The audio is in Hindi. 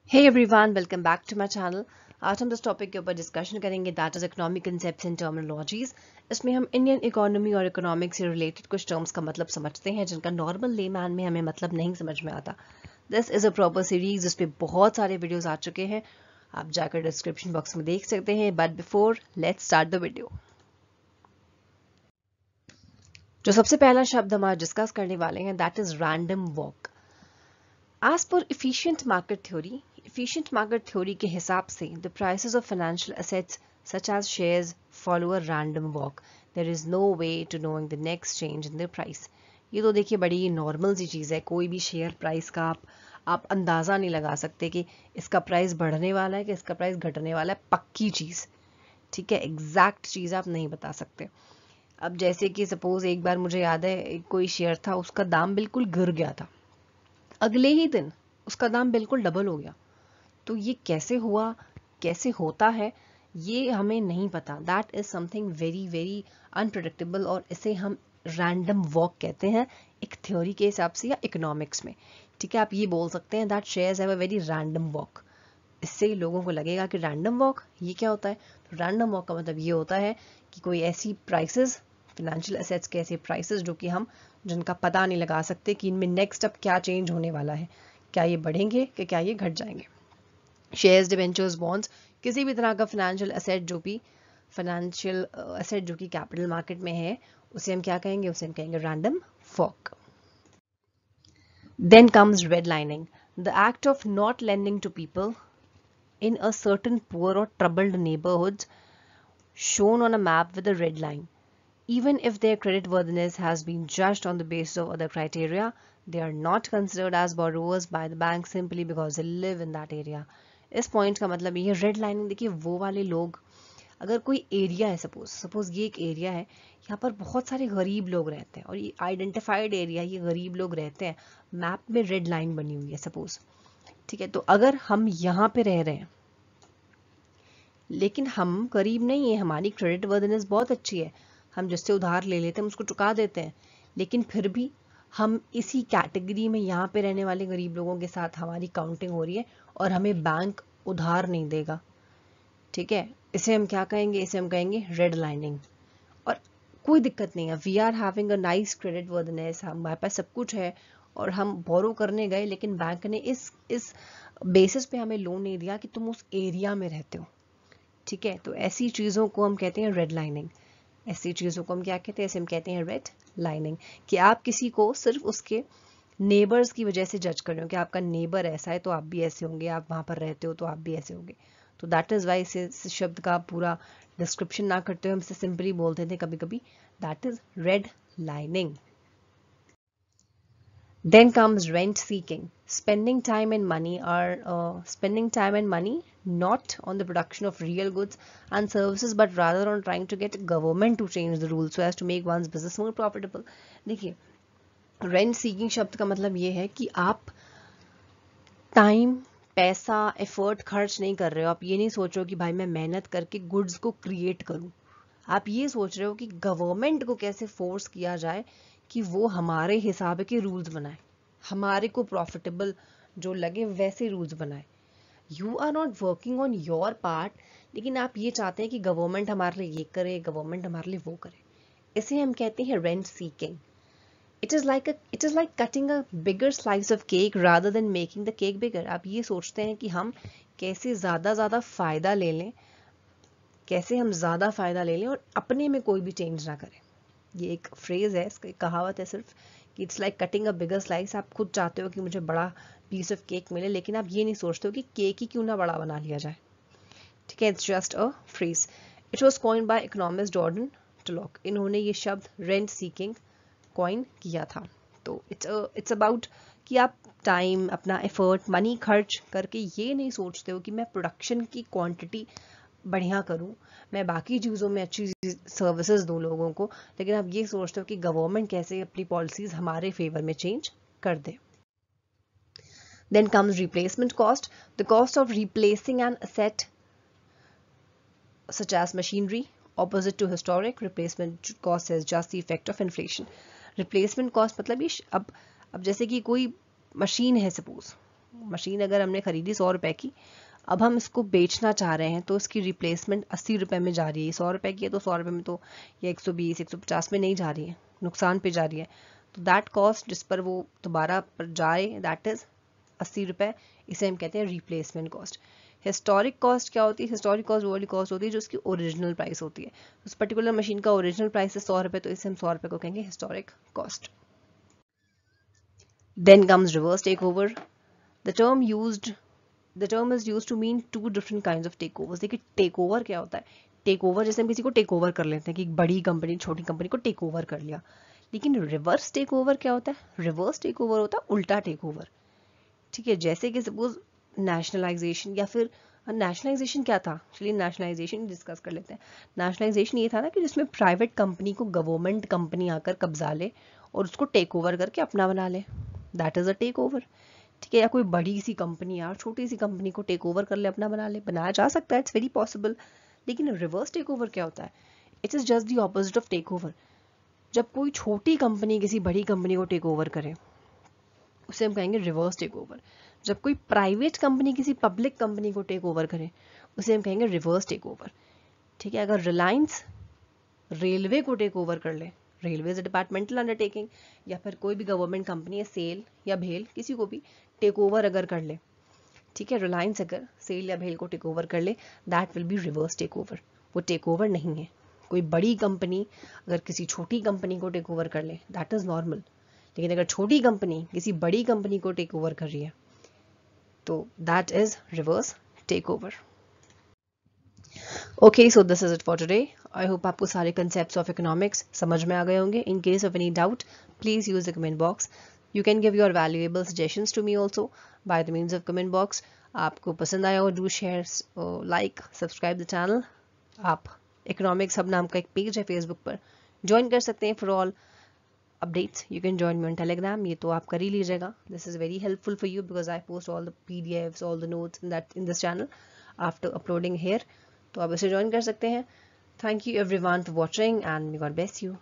Hey everyone, welcome back to my channel. आज हम इस टॉपिक के ऊपर डिस्कशन करेंगे, that is economic concepts and terminologies. इसमें हम इंडियन इकोनॉमी और इकोनॉमिक्स से रिलेटेड कुछ टर्म्स का मतलब समझते हैं जिनका नॉर्मल लेमैन में हमें मतलब नहीं समझ में आता। This is a proper series जिस पे बहुत सारे वीडियोस आ चुके हैं, आप जाकर डिस्क्रिप्शन बॉक्स में देख सकते हैं। But before let's start the video, जो सबसे पहला शब्द हम आज डिस्कस करने वाले हैं that is random walk. As per efficient market theory के हिसाब से the prices of financial assets such as shares follow a random walk. There is no way to knowing the next change in their price. ये तो देखिए बड़ी नॉर्मल सी चीज़ है, कोई भी शेयर प्राइस का आप अंदाज़ा नहीं लगा सकते कि इसका प्राइस बढ़ने वाला है कि इसका प्राइस घटने वाला है। पक्की चीज़, ठीक है, एग्जैक्ट चीज़ आप नहीं बता सकते। अब जैसे कि सपोज एक बार मुझे याद है कोई शेयर था, उसका दाम बिल्कुल गिर गया था, अगले ही दिन उसका दाम बिल्कुल डबल हो गया। तो ये कैसे हुआ, कैसे होता है, ये हमें नहीं पता। That is something very very unpredictable, और इसे हम रैंडम वॉक कहते हैं एक थ्योरी के हिसाब से या इकोनॉमिक्स में। ठीक है, आप ये बोल सकते हैं that shares have a very random walk. इससे लोगों को लगेगा कि रैंडम वॉक ये क्या होता है। तो रैंडम वॉक का मतलब ये होता है कि कोई ऐसी प्राइसेस, फिनेंशियल एसेट्स के ऐसे प्राइसेस जो कि हम जिनका पता नहीं लगा सकते कि इनमें नेक्स्ट अब क्या चेंज होने वाला है, क्या ये बढ़ेंगे कि क्या ये घट जाएंगे। शेयर्स, डिबेंचर्स, बॉन्ड्स, किसी भी तरह का फाइनेंशियल एसेट जो कि कैपिटल मार्केट में है, उसे हम क्या कहेंगे, उसे हम कहेंगे random walk. Then comes red lining, the act of not lending to people in a certain poor or troubled neighborhoods shown on a map with a red line. Even if their creditworthiness has been judged on the basis of other criteria, they are not considered as borrowers by the bank simply because they live in that area. इस पॉइंट का मतलब ये रेड लाइनिंग, देखिए वो वाले लोग, अगर कोई एरिया है, सपोज ये एक एरिया है, यहाँ पर बहुत सारे गरीब लोग रहते हैं और ये आइडेंटिफाइड एरिया, ये गरीब लोग रहते हैं, मैप में रेड लाइन बनी हुई है सपोज। ठीक है, तो अगर हम यहाँ पे रह रहे हैं लेकिन हम गरीब नहीं है, हमारी क्रेडिट वर्दनेस बहुत अच्छी है, हम जिससे उधार ले लेते हैं हम उसको चुका देते हैं, लेकिन फिर भी हम इसी कैटेगरी में यहाँ पे रहने वाले गरीब लोगों के साथ हमारी काउंटिंग हो रही है और हमें बैंक उधार नहीं देगा। ठीक है, इसे हम क्या कहेंगे, इसे हम कहेंगे रेड लाइनिंग। और कोई दिक्कत नहीं है, we are having a nice creditworthiness, हमारे पास सब कुछ है और हम बोरो करने गए, लेकिन बैंक ने इस बेसिस पे हमें लोन नहीं दिया कि तुम उस एरिया में रहते हो। ठीक है, तो ऐसी चीज़ों को हम कहते हैं रेड लाइनिंग। ऐसी चीज़ों को हम क्या कहते हैं, ऐसे हम कहते हैं रेड लाइनिंग, कि आप किसी को सिर्फ उसके नेबर्स की वजह से जज कर रहे हो कि आपका नेबर ऐसा है तो आप भी ऐसे होंगे, आप वहाँ पर रहते हो तो आप भी ऐसे होंगे। तो दैट इज़ वाई इस शब्द का पूरा डिस्क्रिप्शन ना करते हुए हम इसे सिंपली बोलते थे कभी कभी, that is red lining. Then comes rent seeking, spending time and money not on the production of real goods and services but rather on trying to get government to change the rules so as to make one's business more profitable. देखिए, रेंट सीकिंग शब्द का मतलब ये है कि आप टाइम, पैसा, एफर्ट खर्च नहीं कर रहे हो। आप ये नहीं सोच रहे हो कि भाई मैं मेहनत करके गुड्स को क्रिएट करूं, आप ये सोच रहे हो कि गवर्नमेंट को कैसे फोर्स किया जाए कि वो हमारे हिसाब के रूल्स बनाए, हमारे को प्रॉफिटेबल जो लगे वैसे रूल्स बनाए। You are not working on your part, लेकिन आप ये चाहते हैं कि गवर्नमेंट हमारे लिए ये करे, गवर्नमेंट हमारे लिए वो करे। इसे हम कहते हैं rent seeking. It is like cutting a bigger slice of cake rather than making the cake bigger. आप ये सोचते हैं कि हम कैसे ज्यादा फायदा ले लें, कैसे हम ज्यादा फायदा ले लें और अपने में कोई भी चेंज ना करें। ये एक फ्रेज है, इसकी कहावत है सिर्फ, कि it's like cutting a bigger slice. आप खुद चाहते हो कि मुझे बड़ा पीस ऑफ केक मिले, लेकिन आप ये नहीं सोचते हो कि केक ही क्यों ना बड़ा बना लिया जाए। ठीक है, it's just a phrase. It was coined by economist Jordan Tullock, इन्होंने ये शब्द रेंट सीकिंग कॉइन किया था। तो इट्स अबाउट कि आप टाइम, अपना एफर्ट, मनी खर्च करके ये नहीं सोचते हो कि मैं प्रोडक्शन की क्वांटिटी बढ़िया करूं, मैं बाकी चीज़ों में अच्छी सर्विसेज दूं लोगों को, लेकिन आप ये सोचते हो कि गवर्नमेंट कैसे अपनी पॉलिसीज हमारे फेवर में चेंज कर दे। Then comes replacement cost, the cost of replacing an asset such as machinery. Opposite to historic, replacement cost is just the effect of inflation. Replacement cost मतलब ये अब जैसे कि कोई मशीन है सपोज, मशीन अगर हमने खरीदी 100 रुपए की, अब हम इसको बेचना चाह रहे हैं तो इसकी रिप्लेसमेंट 80 रुपए में जा रही है। 100 रुपए की है तो 100 रुपए में तो, या 120 150 में नहीं जा रही है, नुकसान पे जा रही है। तो दैट कॉस्ट जिस पर वो दोबारा पर जाए, दैट इज 80 रुपए, इसे हम कहते हैं रिप्लेसमेंट कॉस्ट। हिस्टोरिक कॉस्ट क्या होती है? हिस्टोरिक कॉस्ट वो वाली कॉस्ट होती है जो उसकी ओरिजिनल प्राइस होती है। उस पर्टिकुलर मशीन का ओरिजिनल प्राइस है 100 रुपए, तो इसे हम 100 रुपए को कहेंगे historic cost. Then comes reverse take over. The term is used to mean two different kinds of takeovers। देखिए टेक ओवर क्या होता है? टेक ओवर जैसे हम किसी को टेक ओवर कर लेते हैं कि एक बड़ी कंपनी छोटी कंपनी को टेक ओवर कर लिया, लेकिन रिवर्स टेक ओवर क्या होता है? रिवर्स टेक ओवर होता है उल्टा टेक ओवर। ठीक है, जैसे कि सपोज नेशनलाइजेशन, या फिर नेशनलाइजेशन क्या था, चलिए नेशनलाइजेशन डिस्कस कर लेते हैं। नेशनलाइजेशन ये था ना कि जिसमें प्राइवेट कंपनी को गवर्नमेंट कंपनी आकर कब्जा ले और उसको टेक ओवर करके अपना बना ले, that is a take over. ठीक है, या कोई बड़ी सी कंपनी या छोटी सी कंपनी को टेक ओवर कर ले, अपना बना ले, बनाया जा सकता है, इट्स वेरी पॉसिबल। लेकिन रिवर्स टेक ओवर क्या होता है? It is just the opposite of take over. जब कोई छोटी कंपनी किसी बड़ी कंपनी को टेक ओवर करे, उसे हम कहेंगे रिवर्स टेक ओवर। जब कोई प्राइवेट कंपनी किसी पब्लिक कंपनी को टेक ओवर करे, उसे हम कहेंगे रिवर्स टेक ओवर। ठीक है, अगर रिलायंस रेलवे को टेक ओवर कर ले, railway is a departmental undertaking, या फिर कोई भी गवर्नमेंट कंपनी है, सेल या भेल, किसी को भी टेक ओवर अगर कर ले, ठीक है, रिलायंस अगर सेल या भेल को टेक ओवर कर ले, that will be reverse take over. वो टेक ओवर नहीं है। कोई बड़ी कंपनी अगर किसी छोटी कंपनी को टेक ओवर कर ले, दैट इज नॉर्मल। लेकिन अगर छोटी कंपनी किसी बड़ी कंपनी को टेक ओवर कर रही है, तो that is reverse take over. Okay, so this is it for today. I hope आपको सारे कंसेप्ट्स ऑफ इकोनॉमिक्स समझ में आ गए होंगे। In case of any doubt, please use the comment box. You can give your valuable suggestions to me also by the means of comment box. आपको पसंद आया हो, do share, like, subscribe the channel. आप इकोनॉमिक्स हब नाम का एक पेज है फेसबुक पर, ज्वाइन कर सकते हैं for all updates. You can join me on Telegram, ये तो आप कर ही लीजिएगा। This is very helpful for you because I post all the PDFs, all the notes in this channel after uploading here. तो आप इसे ज्वाइन कर सकते हैं। Thank you everyone for watching and may God bless you.